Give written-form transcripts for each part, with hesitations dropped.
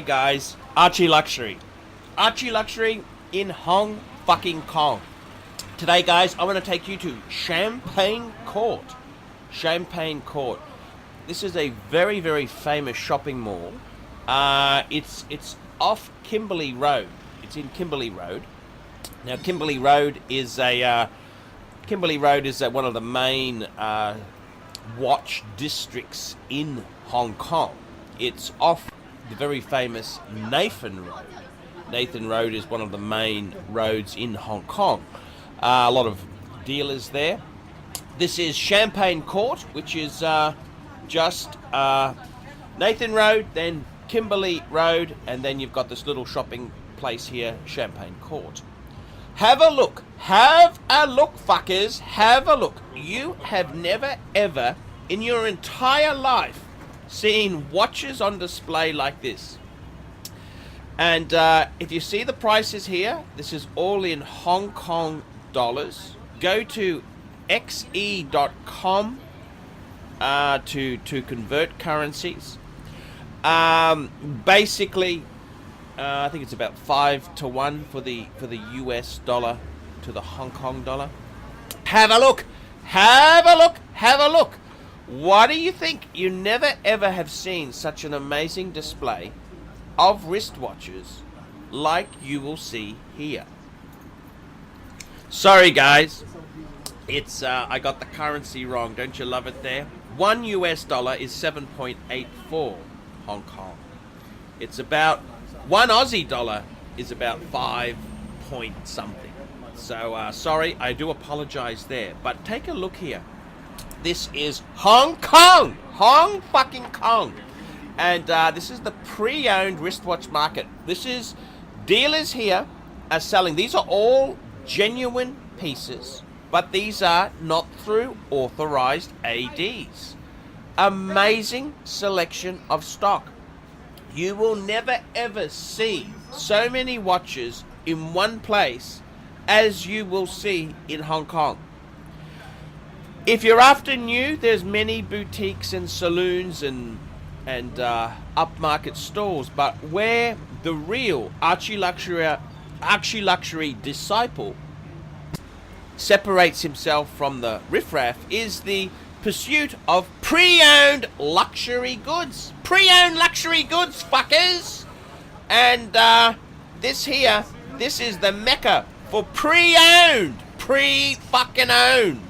Hey guys, ArchieLuxury. ArchieLuxury in Hong fucking Kong. Today guys, I want to take you to Champagne Court. Champagne Court. This is a very, very famous shopping mall. It's off Kimberley Road. It's in Kimberley Road. Now Kimberley Road is one of the main watch districts in Hong Kong. It's off the very famous Nathan Road. Nathan Road is one of the main roads in Hong Kong. A lot of dealers there. This is Champagne Court, which is just Nathan Road, then Kimberley Road, and then you've got this little shopping place here, Champagne Court. Have a look. Have a look, fuckers. Have a look. You have never, ever, in your entire life, seen watches on display like this. And if you see the prices here, this is all in Hong Kong dollars. Go to xe.com to convert currencies. Basically, I think it's about 5-to-1 for the US dollar to the Hong Kong dollar. Have a look. Have a look. Have a look. What do you think? You never ever have seen such an amazing display of wristwatches like you will see here. Sorry guys, it's I got the currency wrong. Don't you love it there? 1 US dollar is 7.84 Hong Kong. It's about 1 Aussie dollar is about 5 point something. So sorry, I do apologize there. But take a look here. This is Hong Kong! Hong fucking Kong! And this is the pre-owned wristwatch market. This is dealers here are selling. These are all genuine pieces, but these are not through authorized ADs. Amazing selection of stock. You will never ever see so many watches in one place as you will see in Hong Kong. If you're after new, there's many boutiques and saloons and upmarket stores, but where the real ArchieLuxury disciple separates himself from the riffraff is the pursuit of pre-owned luxury goods. Pre-owned luxury goods, fuckers! And this is the mecca for pre-owned. Pre-fucking-owned.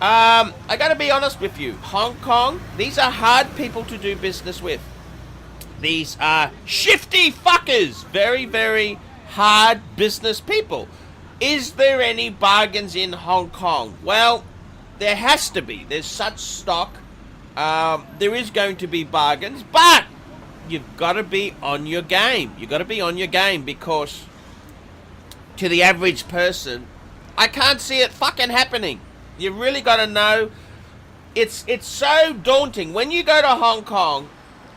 I gotta be honest with you. Hong Kong, these are hard people to do business with. These are shifty fuckers. Very, very hard business people. Is there any bargains in Hong Kong? Well, there has to be. There's such stock. There is going to be bargains, but you've got to be on your game. You've got to be on your game because to the average person, I can't see it fucking happening. You really got to know. It's so daunting. When you go to Hong Kong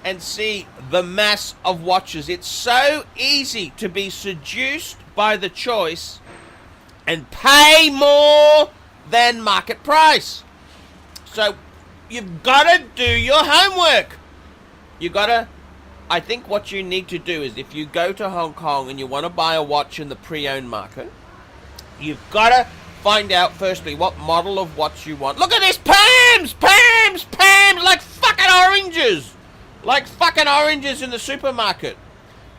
and see the mass of watches, it's so easy to be seduced by the choice and pay more than market price. So you've got to do your homework. I think what you need to do is if you go to Hong Kong and you want to buy a watch in the pre-owned market, you've got to find out firstly what model of watch you want. Look at this! Pams! Pams! Pams! Like fucking oranges! Like fucking oranges in the supermarket.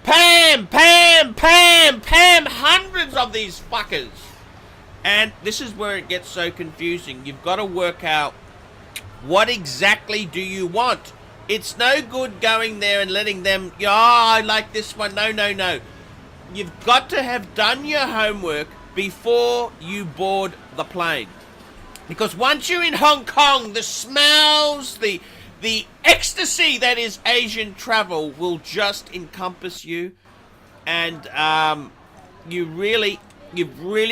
Pam! Pam! Pam! Pam! Hundreds of these fuckers. And this is where it gets so confusing. You've got to work out what exactly do you want. It's no good going there and letting them, oh, I like this one. No, no, no. You've got to have done your homework before you board the plane. Because once you're in Hong Kong, the smells, the ecstasy that is Asian travel will just encompass you. And you've really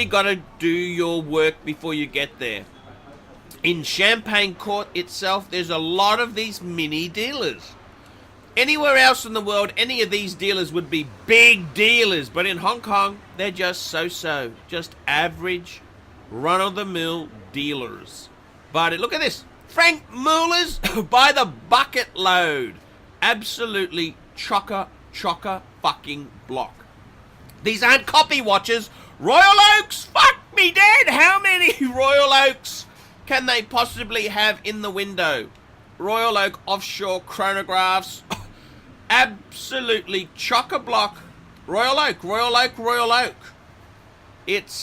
got to do your work before you get there. In Champagne Court itself, there's a lot of these mini dealers. Anywhere else in the world, any of these dealers would be big dealers. But in Hong Kong, they're just so-so. Just average, run-of-the-mill dealers. But look at this. Frank Muller's by the bucket load. Absolutely chock-a-fucking-block. These aren't copy watches. Royal Oaks, fuck me dead. How many Royal Oaks can they possibly have in the window? Royal Oak offshore chronographs. Absolutely chock-a-block. Royal Oak, Royal Oak, Royal Oak. It's,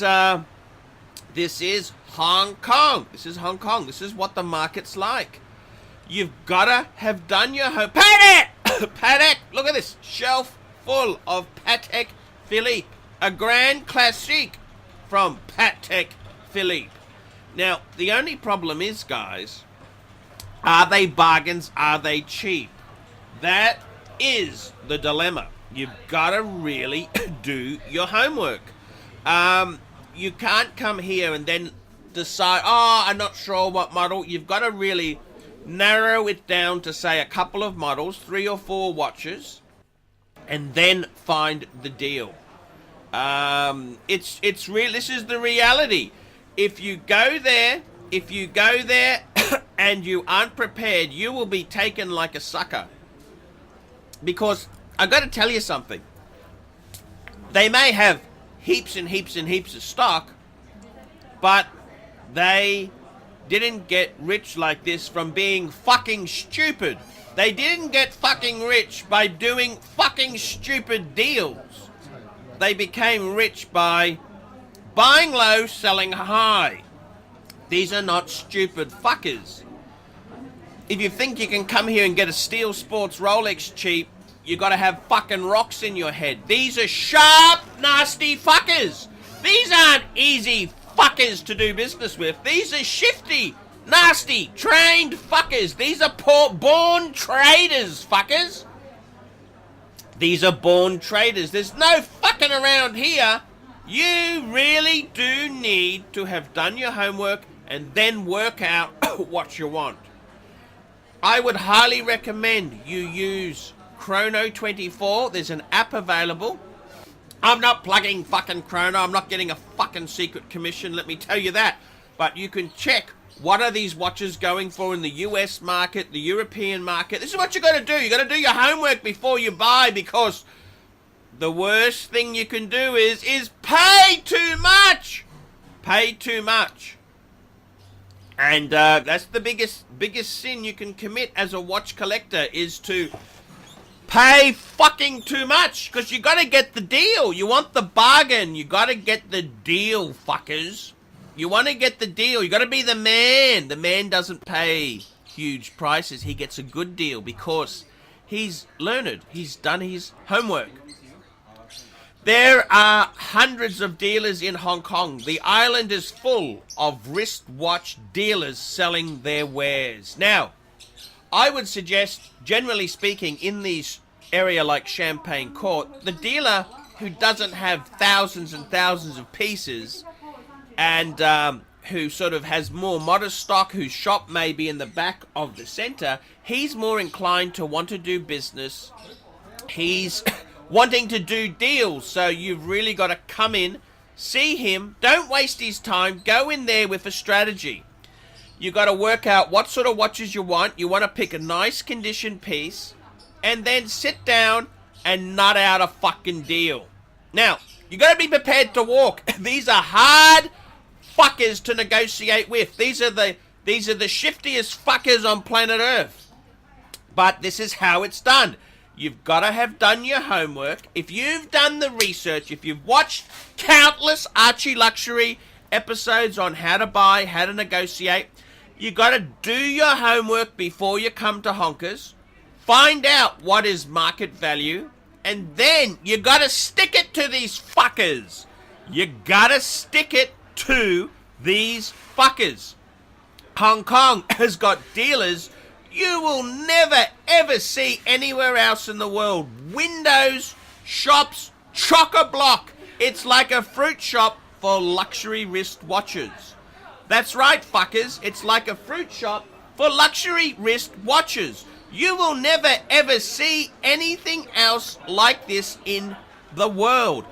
this is Hong Kong. This is Hong Kong. This is what the market's like. You've gotta have done your home. Patek! Patek! Look at this. Shelf full of Patek Philippe. A Grand Classique from Patek Philippe. Now, the only problem is, guys, are they bargains? Are they cheap? That is the dilemma. You've got to really do your homework. You can't come here and then decide, oh, I'm not sure what model. You've got to really narrow it down to, say, a couple of models, 3 or 4 watches, and then find the deal. It's real. This is the reality. If you go there and you aren't prepared, you will be taken like a sucker. Because I've got to tell you something. They may have heaps and heaps and heaps of stock, but they didn't get rich like this from being fucking stupid. They didn't get fucking rich by doing fucking stupid deals. They became rich by buying low, selling high. These are not stupid fuckers. If you think you can come here and get a Steel Sports Rolex cheap, you gotta have fucking rocks in your head. These are sharp, nasty fuckers. These aren't easy fuckers to do business with. These are shifty, nasty, trained fuckers. These are born traders, fuckers. These are born traders. There's no fucking around here. You really do need to have done your homework and then work out what you want. I would highly recommend you use Chrono 24. There's an app available. I'm not plugging fucking Chrono. I'm not getting a fucking secret commission, let me tell you that. But you can check what are these watches going for in the US market, the European market. This is what you got to do. You got to do your homework before you buy, because the worst thing you can do is pay too much. Pay too much. And that's the biggest sin you can commit as a watch collector, is to pay fucking too much, because you got to get the deal. You want the bargain. You got to get the deal, fuckers. You want to get the deal. You got to be the man. The man doesn't pay huge prices. He gets a good deal because he's learned. He's done his homework. There are hundreds of dealers in Hong Kong. The island is full of wristwatch dealers selling their wares. Now, I would suggest, generally speaking, in these area like Champagne Court, the dealer who doesn't have thousands and thousands of pieces and who sort of has more modest stock, whose shop may be in the back of the center, he's more inclined to want to do business. He's wanting to do deals, so you've really got to come in, see him, don't waste his time, go in there with a strategy. You got to work out what sort of watches you want. You want to pick a nice condition piece and then sit down and nut out a fucking deal. Now, you got to be prepared to walk. These are hard fuckers to negotiate with. These are the shiftiest fuckers on planet Earth. But this is how it's done. You've got to have done your homework. If you've done the research, if you've watched countless ArchieLuxury episodes on how to buy, how to negotiate, you got to do your homework before you come to Honkers. Find out what is market value, and then you got to stick it to these fuckers. You got to stick it to these fuckers. Hong Kong has got dealers you will never ever see anywhere else in the world. Windows, shops, chock-a-block. It's like a fruit shop for luxury wrist watches. That's right, fuckers. It's like a fruit shop for luxury wrist watches. You will never ever see anything else like this in the world.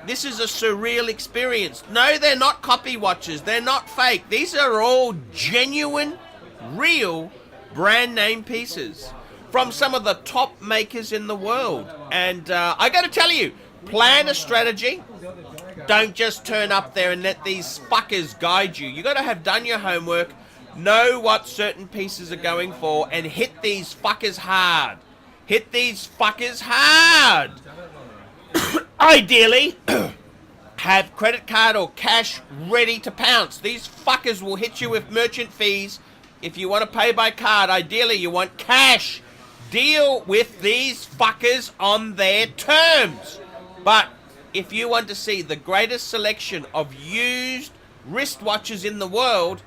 This is a surreal experience. No, they're not copy watches. They're not fake. These are all genuine, real brand name pieces. from some of the top makers in the world. And I got to tell you, plan a strategy. Don't just turn up there and let these fuckers guide you. You got to have done your homework, know what certain pieces are going for, and hit these fuckers hard. Hit these fuckers hard. Ideally, have credit card or cash ready to pounce. These fuckers will hit you with merchant fees. If you want to pay by card, ideally you want cash. Deal with these fuckers on their terms. But if you want to see the greatest selection of used wristwatches in the world,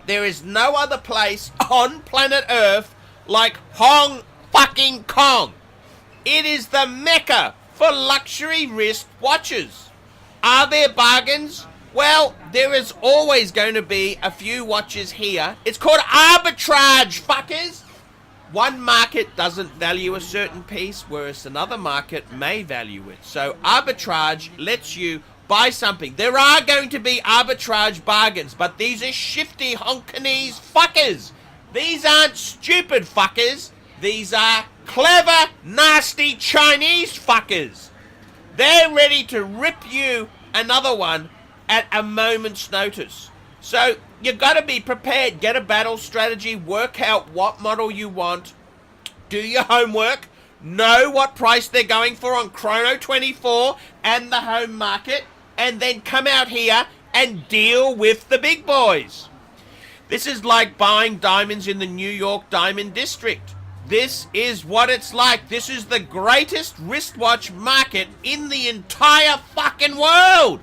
there is no other place on planet Earth like Hong fucking Kong. It is the mecca for luxury wristwatches. Are there bargains? Well, there is always going to be a few watches here. It's called arbitrage, fuckers. One market doesn't value a certain piece, whereas another market may value it. So arbitrage lets you buy something. There are going to be arbitrage bargains, but these are shifty Hongkonese fuckers. These aren't stupid fuckers. These are clever, nasty Chinese fuckers. They're ready to rip you another one at a moment's notice. So you got to be prepared. Get a battle strategy. Work out what model you want. Do your homework. Know what price they're going for on Chrono 24 and the home market. And then come out here and deal with the big boys. This is like buying diamonds in the New York Diamond District. This is what it's like. This is the greatest wristwatch market in the entire fucking world.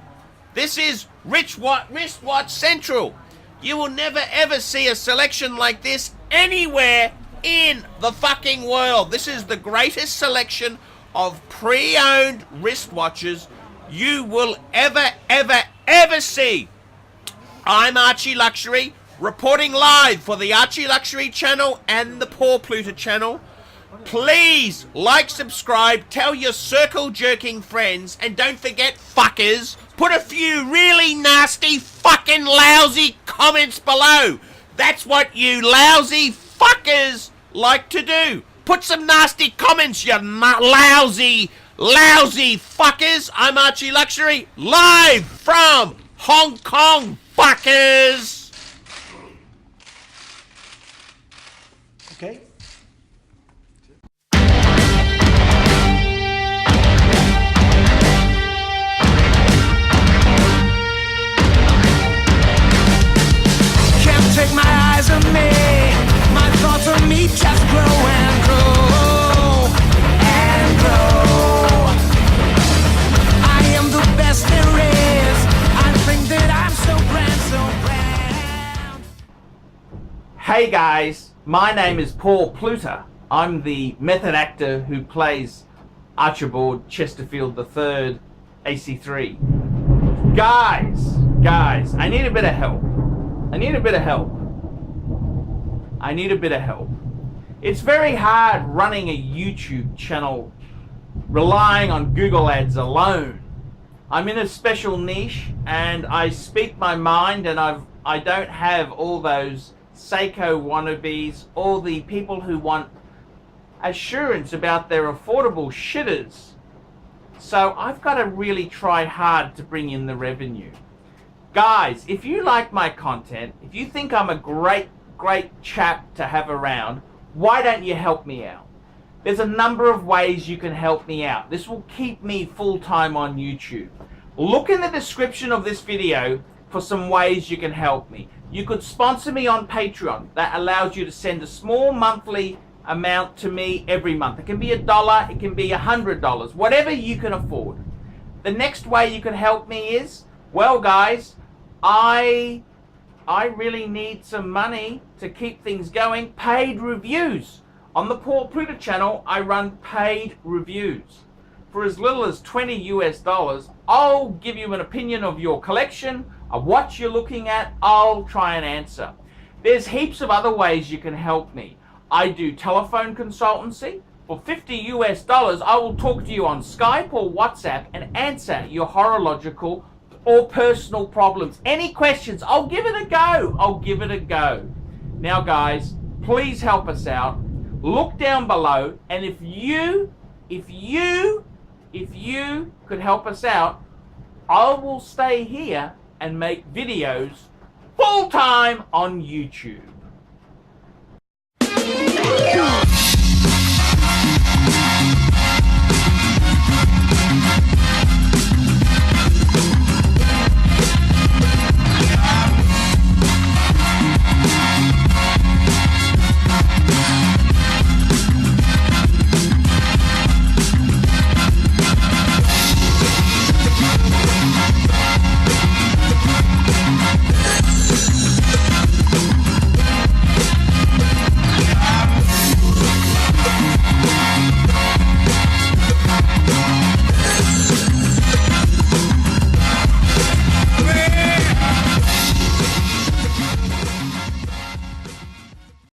This is wristwatch central. You will never ever see a selection like this anywhere in the fucking world. This is the greatest selection of pre-owned wristwatches you will ever see. I'm ArchieLuxury, reporting live for the ArchieLuxury channel and the Poor Pluto channel. Please like, subscribe, tell your circle-jerking friends, and don't forget, fuckers, put a few really nasty, fucking lousy comments below. That's what you lousy fuckers like to do. Put some nasty comments, you lousy fuckers. I'm ArchieLuxury, live from Hong Kong, fuckers. Okay. Can't take my eyes on me. My thoughts on me just grow and grow and grow. I am the best there is. I think that I'm so grand, so grand. Hey guys, my name is Paul Pluta. I'm the method actor who plays Archibald Chesterfield III, AC3. Guys, I need a bit of help. It's very hard running a YouTube channel relying on Google Ads alone. I'm in a special niche and I speak my mind, and I don't have all those Seiko wannabes, all the people who want assurance about their affordable shitters. So I've got to really try hard to bring in the revenue. Guys, if you like my content, if you think I'm a great chap to have around, why don't you help me out? There's a number of ways you can help me out. This will keep me full-time on YouTube. Look in the description of this video for some ways you can help me. You could sponsor me on Patreon. That allows you to send a small monthly amount to me every month. It can be $1, it can be $100, whatever you can afford. The next way you can help me is, well guys, I really need some money to keep things going. Paid reviews. On the Paul Pluta channel, I run paid reviews. For as little as $20 US, I'll give you an opinion of your collection, of what you're looking at. I'll try and answer. There's heaps of other ways you can help me. I do telephone consultancy. For $50 US, I will talk to you on Skype or WhatsApp and answer your horological or personal problems. Any questions, I'll give it a go. Now guys, please help us out. look down below, and if you could help us out, I will stay here and make videos full time on YouTube.